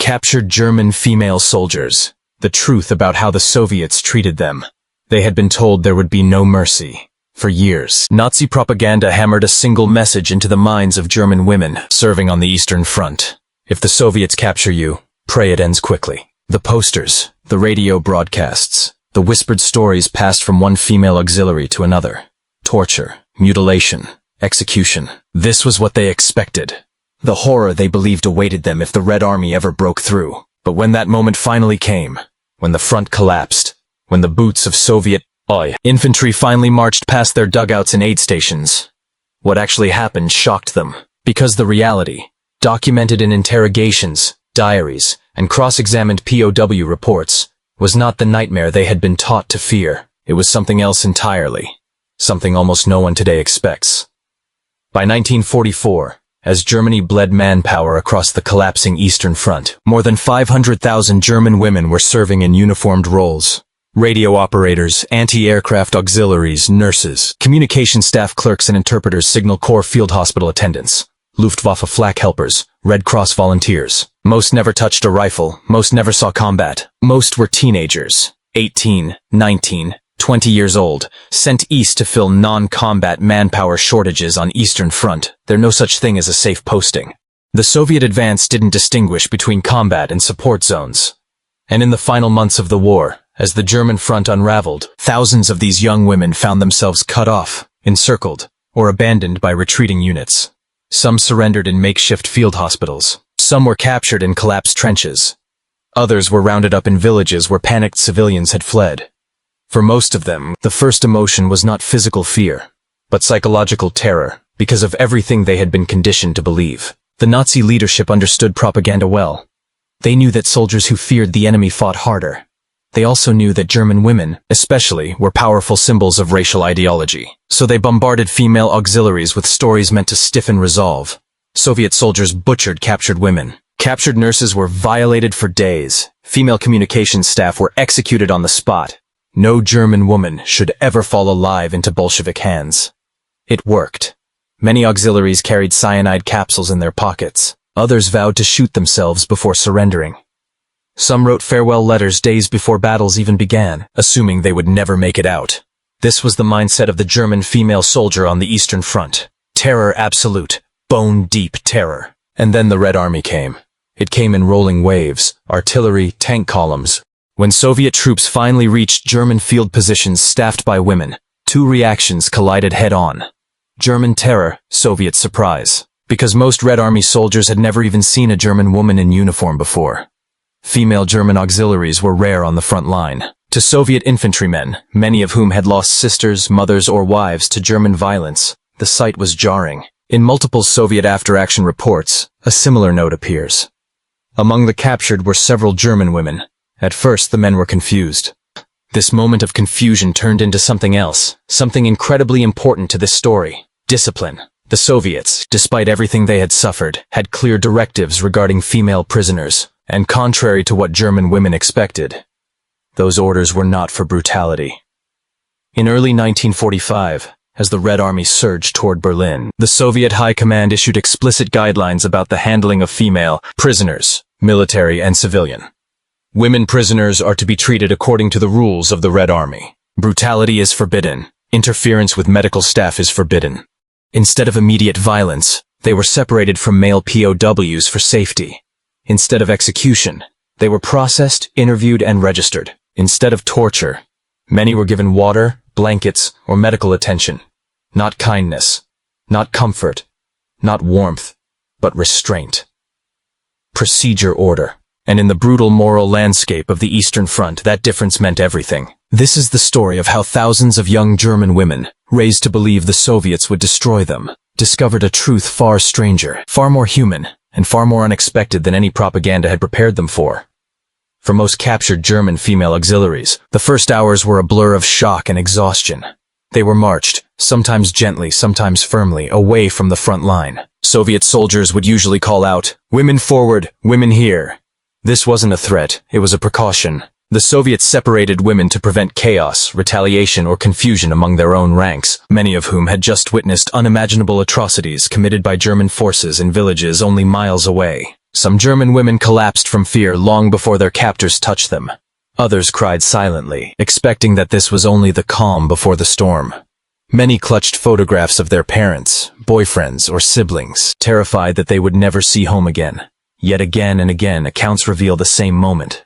Captured German female soldiers. The truth about how the Soviets treated them. They had been told there would be no mercy. For years, Nazi propaganda hammered a single message into the minds of German women serving on the Eastern Front. If the Soviets capture you, pray it ends quickly. The posters, the radio broadcasts, the whispered stories passed from one female auxiliary to another. Torture, mutilation, execution. This was what they expected. The horror they believed awaited them if the Red Army ever broke through. But when that moment finally came, when the front collapsed, when the boots of Soviet infantry finally marched past their dugouts and aid stations, what actually happened shocked them, because the reality, documented in interrogations, diaries, and cross-examined POW reports, was not the nightmare they had been taught to fear. It was something else entirely. Something almost no one today expects. By 1944, as Germany bled manpower across the collapsing Eastern Front, more than 500,000 German women were serving in uniformed roles. Radio operators, anti-aircraft auxiliaries, nurses, communication staff clerks and interpreters, Signal Corps field hospital attendants, Luftwaffe flak helpers, Red Cross volunteers. Most never touched a rifle, most never saw combat. Most were teenagers, 18, 19, 20 years old, sent east to fill non-combat manpower shortages on Eastern Front. There's no such thing as a safe posting. The Soviet advance didn't distinguish between combat and support zones. And in the final months of the war, as the German front unraveled, thousands of these young women found themselves cut off, encircled, or abandoned by retreating units. Some surrendered in makeshift field hospitals. Some were captured in collapsed trenches. Others were rounded up in villages where panicked civilians had fled. For most of them, the first emotion was not physical fear, but psychological terror, because of everything they had been conditioned to believe. The Nazi leadership understood propaganda well. They knew that soldiers who feared the enemy fought harder. They also knew that German women, especially, were powerful symbols of racial ideology. So they bombarded female auxiliaries with stories meant to stiffen resolve. Soviet soldiers butchered captured women. Captured nurses were violated for days. Female communications staff were executed on the spot. No German woman should ever fall alive into Bolshevik hands. It worked. Many auxiliaries carried cyanide capsules in their pockets. Others vowed to shoot themselves before surrendering. Some wrote farewell letters days before battles even began, assuming they would never make it out. This was the mindset of the German female soldier on the Eastern Front. Terror absolute, bone-deep terror. And then the Red Army came. It came in rolling waves, artillery, tank columns. When Soviet troops finally reached German field positions staffed by women, two reactions collided head-on. German terror, Soviet surprise. Because most Red Army soldiers had never even seen a German woman in uniform before. Female German auxiliaries were rare on the front line. To Soviet infantrymen, many of whom had lost sisters, mothers, or wives to German violence, the sight was jarring. In multiple Soviet after-action reports, a similar note appears. Among the captured were several German women. At first, the men were confused. This moment of confusion turned into something else, something incredibly important to this story: discipline. The Soviets, despite everything they had suffered, had clear directives regarding female prisoners, and contrary to what German women expected, those orders were not for brutality. In early 1945, as the Red Army surged toward Berlin, the Soviet High Command issued explicit guidelines about the handling of female prisoners, military and civilian. Women prisoners are to be treated according to the rules of the Red Army. Brutality is forbidden. Interference with medical staff is forbidden. Instead of immediate violence, they were separated from male POWs for safety. Instead of execution, they were processed, interviewed, and registered. Instead of torture, many were given water, blankets, or medical attention. Not kindness, not comfort, not warmth, but restraint. Procedure order. And in the brutal moral landscape of the Eastern Front, that difference meant everything. This is the story of how thousands of young German women, raised to believe the Soviets would destroy them, discovered a truth far stranger, far more human, and far more unexpected than any propaganda had prepared them for. For most captured German female auxiliaries, the first hours were a blur of shock and exhaustion. They were marched, sometimes gently, sometimes firmly, away from the front line. Soviet soldiers would usually call out, "Women forward, women here." This wasn't a threat, it was a precaution. The Soviets separated women to prevent chaos, retaliation, or confusion among their own ranks, many of whom had just witnessed unimaginable atrocities committed by German forces in villages only miles away. Some German women collapsed from fear long before their captors touched them. Others cried silently, expecting that this was only the calm before the storm. Many clutched photographs of their parents, boyfriends, or siblings, terrified that they would never see home again. Yet again and again, accounts reveal the same moment.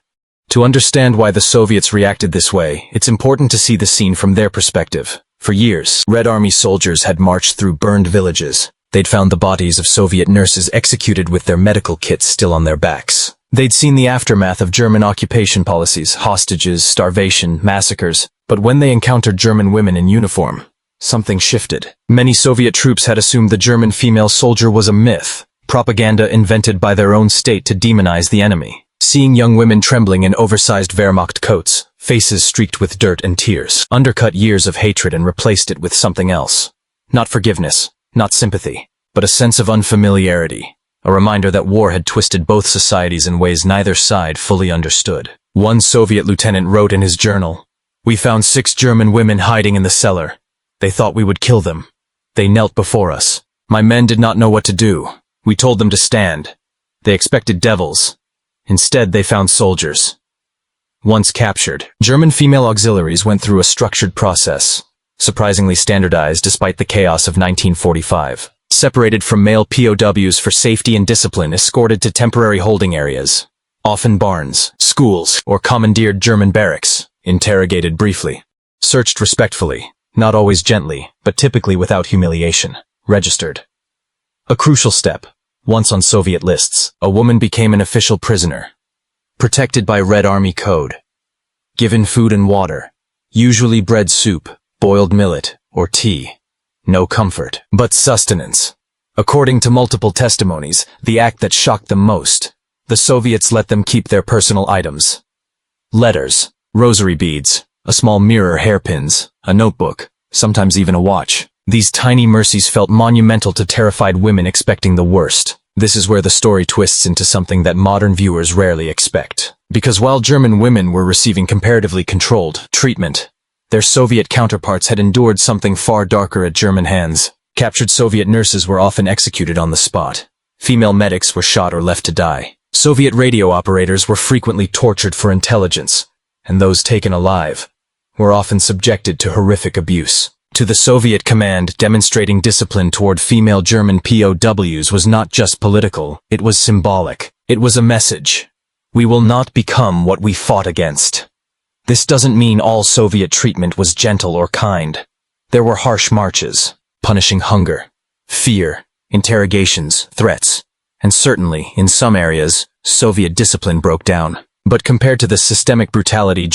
To understand why the Soviets reacted this way, it's important to see the scene from their perspective. For years, Red Army soldiers had marched through burned villages. They'd found the bodies of Soviet nurses executed with their medical kits still on their backs. They'd seen the aftermath of German occupation policies, hostages, starvation, massacres. But when they encountered German women in uniform, something shifted. Many Soviet troops had assumed the German female soldier was a myth, propaganda invented by their own state to demonize the enemy. Seeing young women trembling in oversized Wehrmacht coats, faces streaked with dirt and tears, undercut years of hatred and replaced it with something else. Not forgiveness, not sympathy, but a sense of unfamiliarity. A reminder that war had twisted both societies in ways neither side fully understood. One Soviet lieutenant wrote in his journal, "We found 6 German women hiding in the cellar. They thought we would kill them. They knelt before us. My men did not know what to do. We told them to stand. They expected devils. Instead, they found soldiers." Once captured, German female auxiliaries went through a structured process, surprisingly standardized despite the chaos of 1945. Separated from male POWs for safety and discipline, escorted to temporary holding areas, often barns, schools, or commandeered German barracks, interrogated briefly, searched respectfully, not always gently, but typically without humiliation, registered. A crucial step. Once on Soviet lists, a woman became an official prisoner, protected by Red Army code, given food and water, usually bread soup, boiled millet, or tea. No comfort, but sustenance. According to multiple testimonies, the act that shocked them most, the Soviets let them keep their personal items. Letters, rosary beads, a small mirror, hairpins, a notebook, sometimes even a watch. These tiny mercies felt monumental to terrified women expecting the worst. This is where the story twists into something that modern viewers rarely expect. Because while German women were receiving comparatively controlled treatment, their Soviet counterparts had endured something far darker at German hands. Captured Soviet nurses were often executed on the spot. Female medics were shot or left to die. Soviet radio operators were frequently tortured for intelligence, and those taken alive were often subjected to horrific abuse. To the Soviet command, demonstrating discipline toward female German POWs was not just political, it was symbolic. It was a message. We will not become what we fought against. This doesn't mean all Soviet treatment was gentle or kind. There were harsh marches, punishing hunger, fear, interrogations, threats, and certainly, in some areas, Soviet discipline broke down. But compared to the systemic brutality,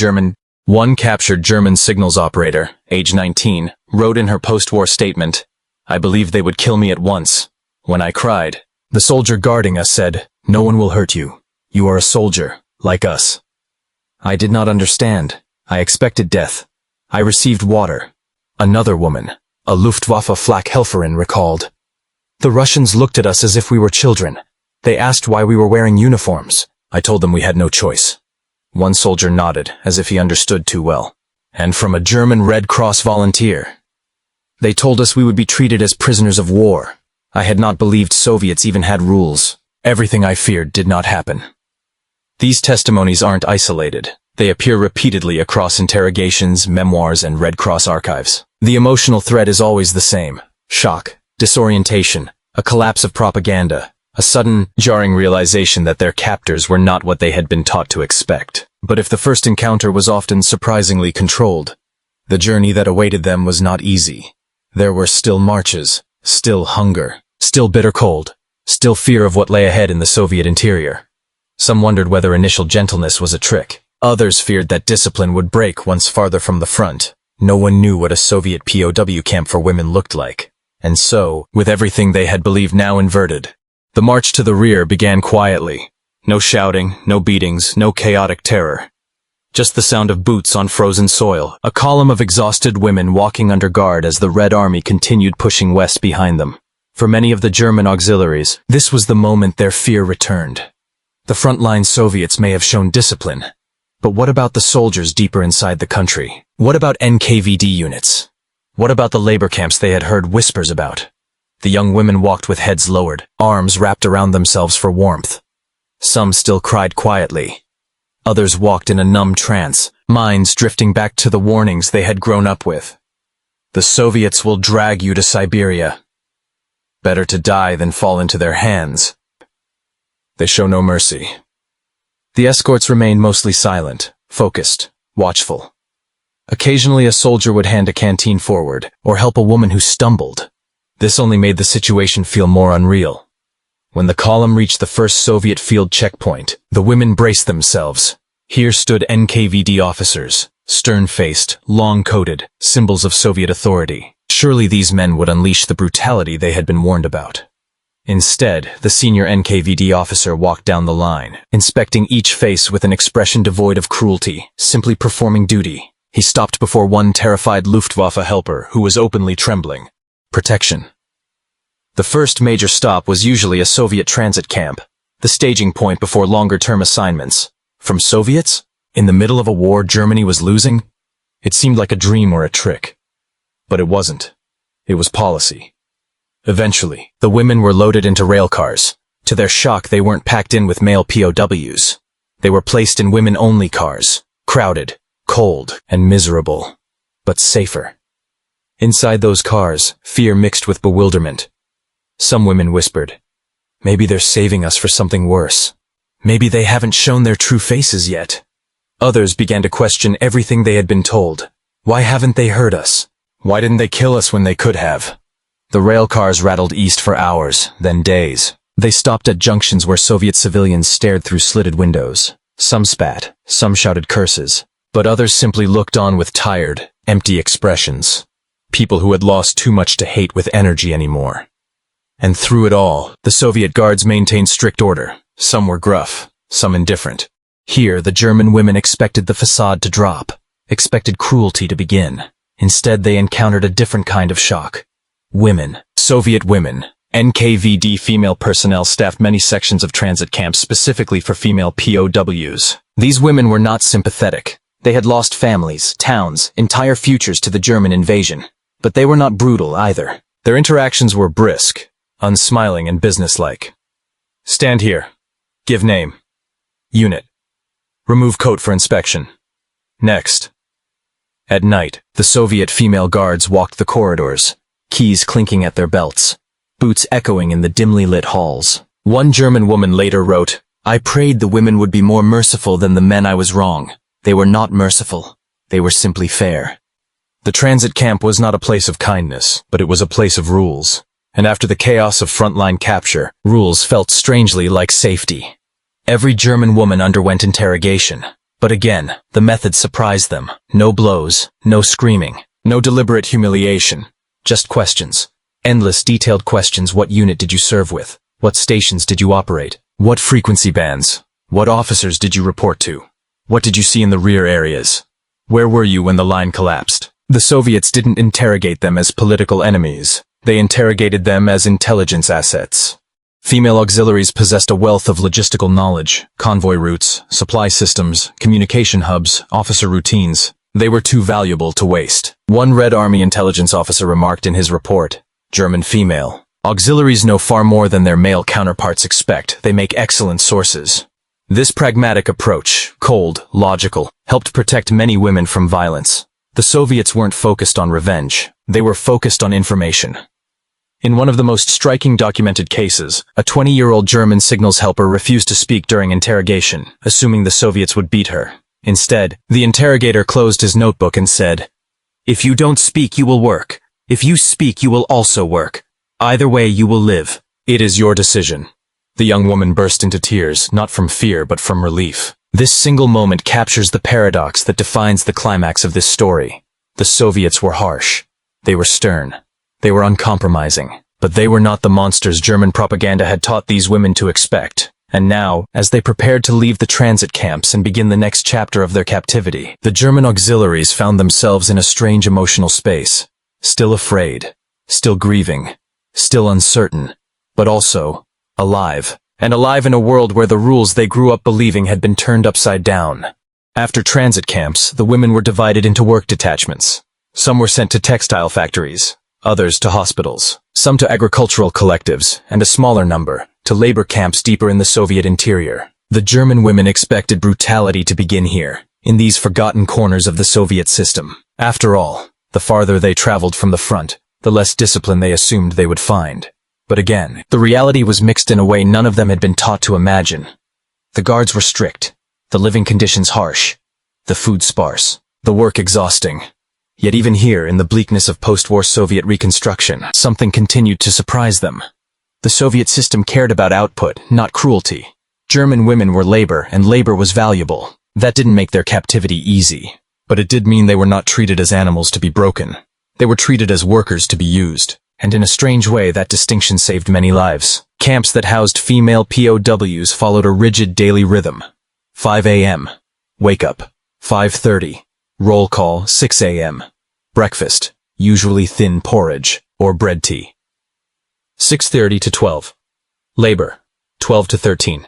one captured German signals operator, age 19, wrote in her post-war statement, "I believed they would kill me at once. When I cried, the soldier guarding us said, 'No one will hurt you. You are a soldier, like us.' I did not understand. I expected death. I received water." Another woman, a Luftwaffe Flakhelferin, recalled, "The Russians looked at us as if we were children. They asked why we were wearing uniforms. I told them we had no choice." One soldier nodded, as if he understood too well. And from a German Red Cross volunteer, "They told us we would be treated as prisoners of war. I had not believed Soviets even had rules. Everything I feared did not happen." These testimonies aren't isolated. They appear repeatedly across interrogations, memoirs, and Red Cross archives. The emotional thread is always the same: shock, disorientation, a collapse of propaganda, a sudden, jarring realization that their captors were not what they had been taught to expect. But if the first encounter was often surprisingly controlled, the journey that awaited them was not easy. There were still marches, still hunger, still bitter cold, still fear of what lay ahead in the Soviet interior. Some wondered whether initial gentleness was a trick. Others feared that discipline would break once farther from the front. No one knew what a Soviet POW camp for women looked like. And so, with everything they had believed now inverted, the march to the rear began quietly. No shouting, no beatings, no chaotic terror. Just the sound of boots on frozen soil, a column of exhausted women walking under guard as the Red Army continued pushing west behind them. For many of the German auxiliaries, this was the moment their fear returned. The frontline Soviets may have shown discipline, but what about the soldiers deeper inside the country? What about NKVD units? What about the labor camps they had heard whispers about? The young women walked with heads lowered, arms wrapped around themselves for warmth. Some still cried quietly. Others walked in a numb trance, minds drifting back to the warnings they had grown up with. The Soviets will drag you to Siberia. Better to die than fall into their hands. They show no mercy. The escorts remained mostly silent, focused, watchful. Occasionally a soldier would hand a canteen forward, or help a woman who stumbled. This only made the situation feel more unreal. When the column reached the first Soviet field checkpoint, the women braced themselves. Here stood NKVD officers, stern-faced, long-coated, symbols of Soviet authority. Surely these men would unleash the brutality they had been warned about. Instead, the senior NKVD officer walked down the line, inspecting each face with an expression devoid of cruelty, simply performing duty. He stopped before one terrified Luftwaffe helper who was openly trembling. Protection. The first major stop was usually a Soviet transit camp, the staging point before longer-term assignments. From Soviets? In the middle of a war Germany was losing? It seemed like a dream or a trick. But it wasn't. It was policy. Eventually, the women were loaded into rail cars. To their shock, they weren't packed in with male POWs. They were placed in women-only cars, crowded, cold, and miserable, but safer. Inside those cars, fear mixed with bewilderment. Some women whispered, "Maybe they're saving us for something worse. Maybe they haven't shown their true faces yet." Others began to question everything they had been told. Why haven't they heard us? Why didn't they kill us when they could have? The rail cars rattled east for hours, then days. They stopped at junctions where Soviet civilians stared through slitted windows. Some spat, some shouted curses, but others simply looked on with tired, empty expressions. People who had lost too much to hate with energy anymore. And through it all, the Soviet guards maintained strict order. Some were gruff, some indifferent. Here, the German women expected the facade to drop, expected cruelty to begin. Instead, they encountered a different kind of shock. Women, Soviet women. NKVD female personnel staffed many sections of transit camps specifically for female POWs. These women were not sympathetic. They had lost families, towns, entire futures to the German invasion. But they were not brutal either. Their interactions were brisk, unsmiling, and businesslike. Stand here. Give name. Unit. Remove coat for inspection. Next. At night, the Soviet female guards walked the corridors, keys clinking at their belts, boots echoing in the dimly lit halls. One German woman later wrote, "I prayed the women would be more merciful than the men. I was wrong. They were not merciful. They were simply fair." The transit camp was not a place of kindness, but it was a place of rules. And after the chaos of frontline capture, rules felt strangely like safety. Every German woman underwent interrogation. But again, the method surprised them. No blows, no screaming, no deliberate humiliation. Just questions. Endless detailed questions. What unit did you serve with? What stations did you operate? What frequency bands? What officers did you report to? What did you see in the rear areas? Where were you when the line collapsed? The Soviets didn't interrogate them as political enemies. They interrogated them as intelligence assets. Female auxiliaries possessed a wealth of logistical knowledge, convoy routes, supply systems, communication hubs, officer routines. They were too valuable to waste. One Red Army intelligence officer remarked in his report, German female. Auxiliaries know far more than their male counterparts expect. They make excellent sources. This pragmatic approach, cold, logical, helped protect many women from violence. The Soviets weren't focused on revenge. They were focused on information. In one of the most striking documented cases, a 20-year-old German signals helper refused to speak during interrogation, assuming the Soviets would beat her. Instead, the interrogator closed his notebook and said, "If you don't speak, you will work. If you speak, you will also work. Either way, you will live. It is your decision." The young woman burst into tears, not from fear, but from relief. This single moment captures the paradox that defines the climax of this story. The Soviets were harsh. They were stern. They were uncompromising. But they were not the monsters German propaganda had taught these women to expect. And now, as they prepared to leave the transit camps and begin the next chapter of their captivity, the German auxiliaries found themselves in a strange emotional space. Still afraid. Still grieving. Still uncertain. But also alive. And alive in a world where the rules they grew up believing had been turned upside down. After transit camps, the women were divided into work detachments. Some were sent to textile factories, others to hospitals, some to agricultural collectives, and a smaller number to labor camps deeper in the Soviet interior. The German women expected brutality to begin here, in these forgotten corners of the Soviet system. After all, the farther they traveled from the front, the less discipline they assumed they would find. But again, the reality was mixed in a way none of them had been taught to imagine. The guards were strict, the living conditions harsh, the food sparse, the work exhausting. Yet even here, in the bleakness of post-war Soviet reconstruction, something continued to surprise them. The Soviet system cared about output, not cruelty. German women were labor, and labor was valuable. That didn't make their captivity easy. But it did mean they were not treated as animals to be broken. They were treated as workers to be used. And in a strange way, that distinction saved many lives. Camps that housed female POWs followed a rigid daily rhythm. 5 a.m. Wake up. 5:30. Roll call, 6 a.m. Breakfast, usually thin porridge or bread tea. 6:30 to 12. Labor, 12 to 13.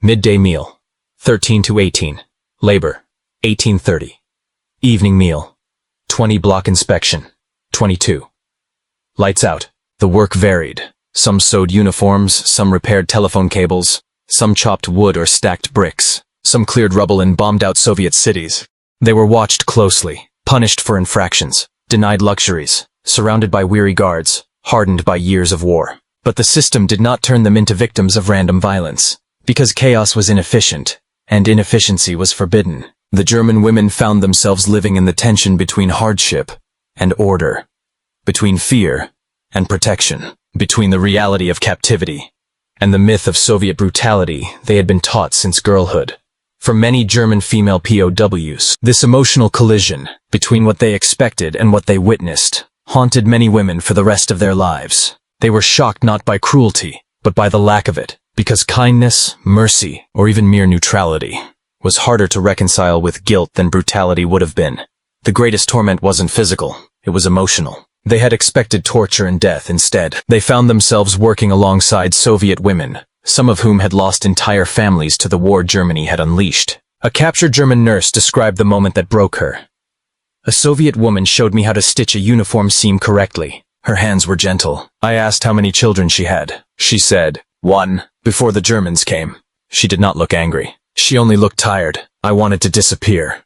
Midday meal, 13 to 18. Labor, 18:30. Evening meal, 20 block inspection, 22. Lights out. The work varied. Some sewed uniforms, some repaired telephone cables, some chopped wood or stacked bricks, some cleared rubble in bombed-out Soviet cities. They were watched closely, punished for infractions, denied luxuries, surrounded by weary guards, hardened by years of war. But the system did not turn them into victims of random violence, because chaos was inefficient, and inefficiency was forbidden. The German women found themselves living in the tension between hardship and order, between fear and protection, between the reality of captivity and the myth of Soviet brutality they had been taught since girlhood. For many German female POWs, this emotional collision between what they expected and what they witnessed haunted many women for the rest of their lives. They were shocked not by cruelty, but by the lack of it, because kindness, mercy, or even mere neutrality was harder to reconcile with guilt than brutality would have been. The greatest torment wasn't physical, it was emotional. They had expected torture and death. Instead, they found themselves working alongside Soviet women, some of whom had lost entire families to the war Germany had unleashed. A captured German nurse described the moment that broke her. A Soviet woman showed me how to stitch a uniform seam correctly. Her hands were gentle. I asked how many children she had. She said, 1, before the Germans came. She did not look angry. She only looked tired. I wanted to disappear.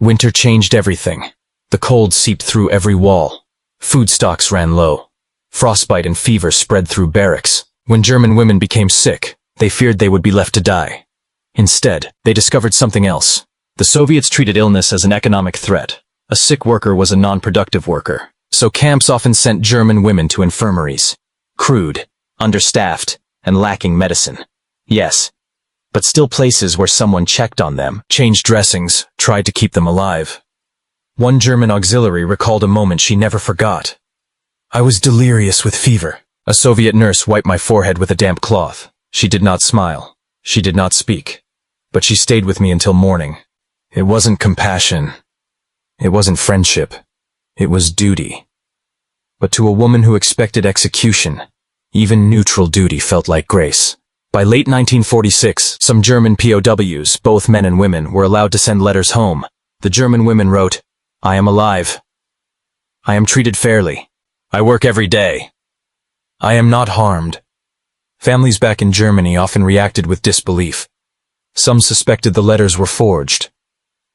Winter changed everything. The cold seeped through every wall. Food stocks ran low. Frostbite and fever spread through barracks. When German women became sick, they feared they would be left to die. Instead, they discovered something else. The Soviets treated illness as an economic threat. A sick worker was a non-productive worker. So camps often sent German women to infirmaries. Crude, understaffed, and lacking medicine. Yes, but still places where someone checked on them, changed dressings, tried to keep them alive. One German auxiliary recalled a moment she never forgot. I was delirious with fever. A Soviet nurse wiped my forehead with a damp cloth. She did not smile. She did not speak. But she stayed with me until morning. It wasn't compassion. It wasn't friendship. It was duty. But to a woman who expected execution, even neutral duty felt like grace. By late 1946, some German POWs, both men and women, were allowed to send letters home. The German women wrote, I am alive. I am treated fairly. I work every day. I am not harmed. Families back in Germany often reacted with disbelief. Some suspected the letters were forged.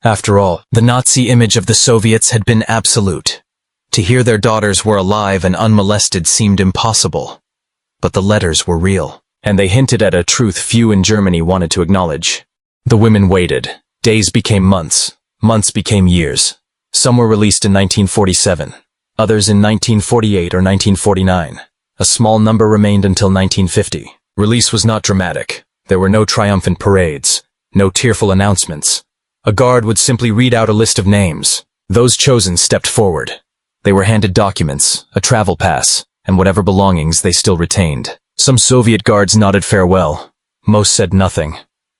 After all, the Nazi image of the Soviets had been absolute. To hear their daughters were alive and unmolested seemed impossible. But the letters were real, and they hinted at a truth few in Germany wanted to acknowledge. The women waited. Days became months. Months became years. Some were released in 1947, others in 1948 or 1949. A small number remained until 1950. Release was not dramatic. There were no triumphant parades, no tearful announcements. A guard would simply read out a list of names. Those chosen stepped forward. They were handed documents, a travel pass, and whatever belongings they still retained. Some Soviet guards nodded farewell. Most said nothing.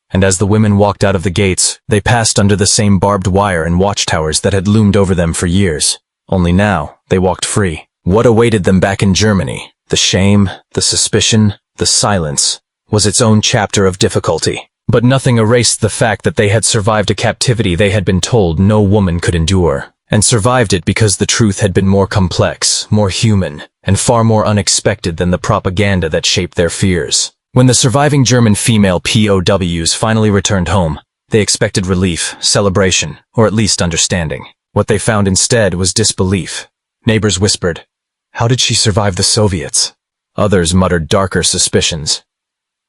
And as the women walked out of the gates, they passed under the same barbed wire and watchtowers that had loomed over them for years. Only now, they walked free. What awaited them back in Germany, the shame, the suspicion, the silence, was its own chapter of difficulty. But nothing erased the fact that they had survived a captivity they had been told no woman could endure, and survived it because the truth had been more complex, more human, and far more unexpected than the propaganda that shaped their fears. When the surviving German female POWs finally returned home, they expected relief, celebration, or at least understanding. What they found instead was disbelief. Neighbors whispered, "How did she survive the Soviets?" Others muttered darker suspicions.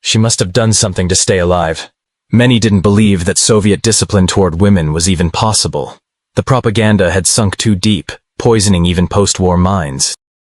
"She must have done something to stay alive." Many didn't believe that Soviet discipline toward women was even possible. The propaganda had sunk too deep, poisoning even post-war minds.